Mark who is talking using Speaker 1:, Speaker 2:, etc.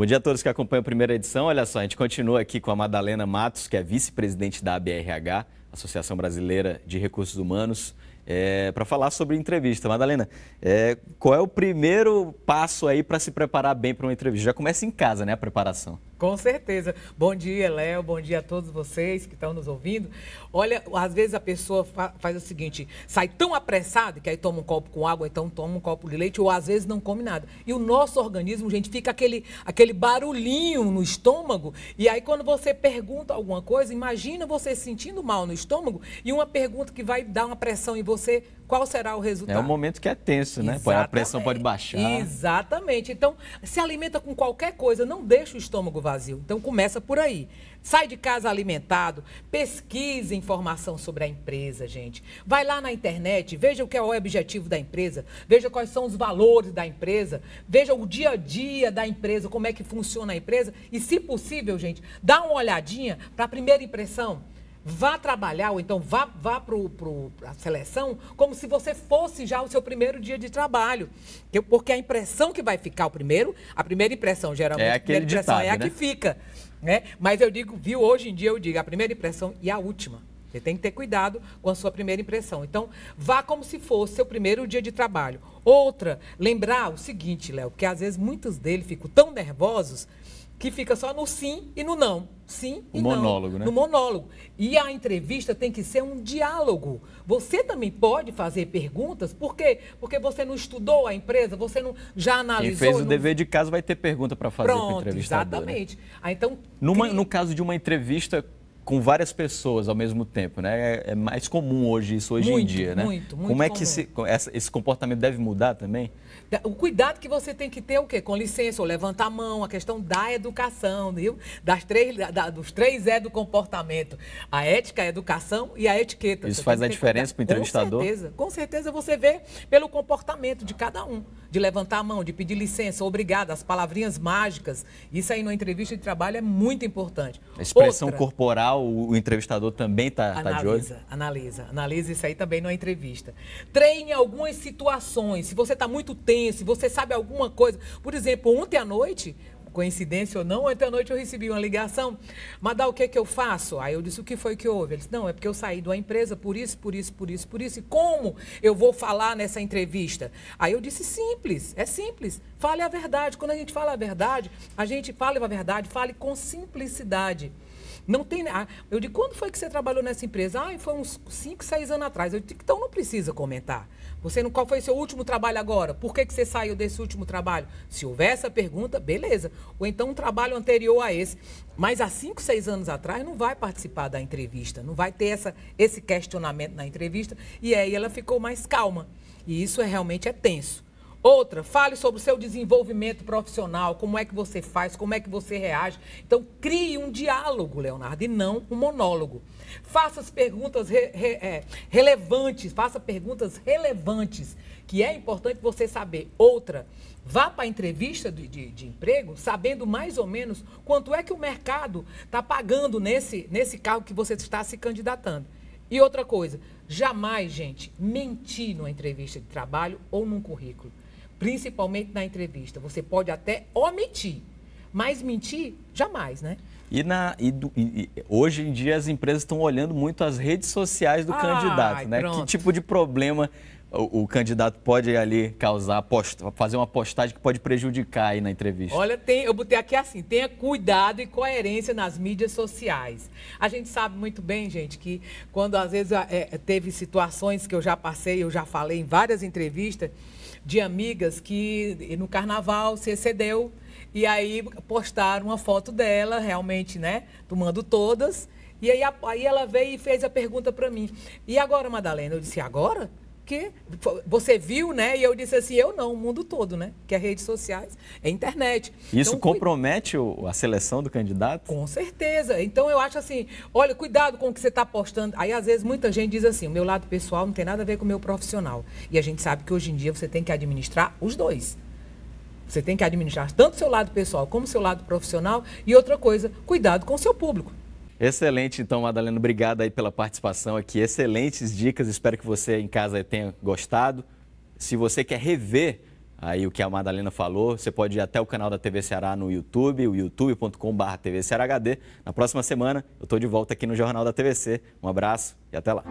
Speaker 1: Bom dia a todos que acompanham a primeira edição. Olha só, a gente continua aqui com a Madalena Matos, que é vice-presidente da ABRH, Associação Brasileira de Recursos Humanos, para falar sobre entrevista. Madalena, qual é o primeiro passo aí para se preparar bem para uma entrevista? Já começa em casa, né, a preparação?
Speaker 2: Com certeza. Bom dia, Léo. Bom dia a todos vocês que estão nos ouvindo. Olha, às vezes a pessoa faz o seguinte, sai tão apressado que aí toma um copo com água, então toma um copo de leite, ou às vezes não come nada. E o nosso organismo, gente, fica aquele barulhinho no estômago, e aí quando você pergunta alguma coisa, imagina você sentindo mal no estômago e uma pergunta que vai dar uma pressão em você, qual será o resultado?
Speaker 1: É um momento que é tenso, né?
Speaker 2: Exatamente.
Speaker 1: A pressão pode baixar.
Speaker 2: Exatamente. Então, se alimenta com qualquer coisa, não deixa o estômago vazio. Então, começa por aí. Sai de casa alimentado, pesquise informação sobre a empresa, gente. Vai lá na internet, veja o que é o objetivo da empresa, veja quais são os valores da empresa, veja o dia a dia da empresa, como é que funciona a empresa e, se possível, gente, dá uma olhadinha para a primeira impressão. Vá trabalhar, ou então vá para a seleção como se você fosse já o seu primeiro dia de trabalho. Porque a impressão que vai ficar a primeira impressão, geralmente, a primeira impressão é a que fica. Né? Mas eu digo, hoje em dia eu digo, a primeira impressão e a última. Você tem que ter cuidado com a sua primeira impressão. Então, vá como se fosse seu primeiro dia de trabalho. Outra, lembrar o seguinte, Léo, porque às vezes muitos deles ficam tão nervosos que fica só no sim e no não. Sim e não.
Speaker 1: Monólogo, né?
Speaker 2: No monólogo. E a entrevista tem que ser um diálogo. Você também pode fazer perguntas. Por quê? Porque você não estudou a empresa, você não já analisou.
Speaker 1: Quem fez o dever de casa vai ter pergunta para fazer para o entrevistador.
Speaker 2: Exatamente. Então,
Speaker 1: no caso de uma entrevista com várias pessoas ao mesmo tempo, né? É mais comum hoje isso em dia, né?
Speaker 2: Muito
Speaker 1: Como é
Speaker 2: comum.
Speaker 1: que esse comportamento deve mudar também?
Speaker 2: O cuidado que você tem que ter é o quê? Com licença, ou levantar a mão, a questão da educação, viu? Dos três E do comportamento. A ética, a educação e a etiqueta.
Speaker 1: Isso faz a diferença para o entrevistador?
Speaker 2: Com certeza você vê pelo comportamento de cada um. De levantar a mão, de pedir licença, obrigado, as palavrinhas mágicas. Isso aí numa entrevista de trabalho é muito importante.
Speaker 1: A expressão corporal, o entrevistador também está de olho?
Speaker 2: Analisa isso aí também numa entrevista. Treine algumas situações. Se você está muito tenso, se você sabe alguma coisa. Por exemplo, ontem à noite, coincidência ou não, ontem à noite eu recebi uma ligação. Madal, o que é que eu faço? Aí eu disse, o que foi que houve? Ele disse, não, é porque eu saí de uma empresa por isso. E como eu vou falar nessa entrevista? Aí eu disse, simples, é simples. Fale a verdade. Quando a gente fala a verdade, fale com simplicidade. Não tem. Eu digo, quando foi que você trabalhou nessa empresa? Foi uns 5, 6 anos atrás. Eu digo, então não precisa comentar. Qual foi seu último trabalho agora? Por que você saiu desse último trabalho? Se houver essa pergunta, beleza. Ou então um trabalho anterior a esse. Mas há 5, 6 anos atrás não vai participar da entrevista. Não vai ter esse questionamento na entrevista. E aí ela ficou mais calma. E isso realmente é tenso. Outra, fale sobre o seu desenvolvimento profissional, como é que você faz, como é que você reage. Então, crie um diálogo, Leonardo, e não um monólogo. Faça as perguntas relevantes, que é importante você saber. Outra, vá para a entrevista de emprego sabendo mais ou menos quanto é que o mercado está pagando nesse cargo que você está se candidatando. E outra coisa, jamais, gente, mentir numa entrevista de trabalho ou num currículo. Principalmente na entrevista. Você pode até omitir, mas mentir, jamais, né?
Speaker 1: Hoje em dia as empresas estão olhando muito as redes sociais do candidato, né?
Speaker 2: Pronto.
Speaker 1: Que tipo de problema o candidato pode ali causar, fazer uma postagem que pode prejudicar aí na entrevista?
Speaker 2: Olha, eu botei aqui assim, tenha cuidado e coerência nas mídias sociais. A gente sabe muito bem, gente, que quando às vezes teve situações que eu já passei, eu já falei em várias entrevistas, de amigas que no carnaval se excedeu e aí postaram uma foto dela, realmente, né, tomando todas, e aí ela veio e fez a pergunta para mim. E agora, Madalena? Eu disse, agora? Que você viu, né? E eu disse assim, eu não, o mundo todo, né? Que é redes sociais, é internet.
Speaker 1: Isso
Speaker 2: então,
Speaker 1: compromete a seleção do candidato?
Speaker 2: Com certeza. Então, eu acho assim, olha, cuidado com o que você está postando. Aí, às vezes, muita gente diz assim, o meu lado pessoal não tem nada a ver com o meu profissional. E a gente sabe que hoje em dia você tem que administrar os dois. Você tem que administrar tanto o seu lado pessoal como o seu lado profissional. E outra coisa, cuidado com o seu público.
Speaker 1: Excelente, então, Madalena, obrigado aí pela participação aqui. Excelentes dicas, espero que você em casa tenha gostado. Se você quer rever aí o que a Madalena falou. Você pode ir até o canal da TV Ceará no YouTube, o youtube.com/TV Ceará HD. Na próxima semana eu estou de volta aqui no Jornal da TVC. Um abraço e até lá.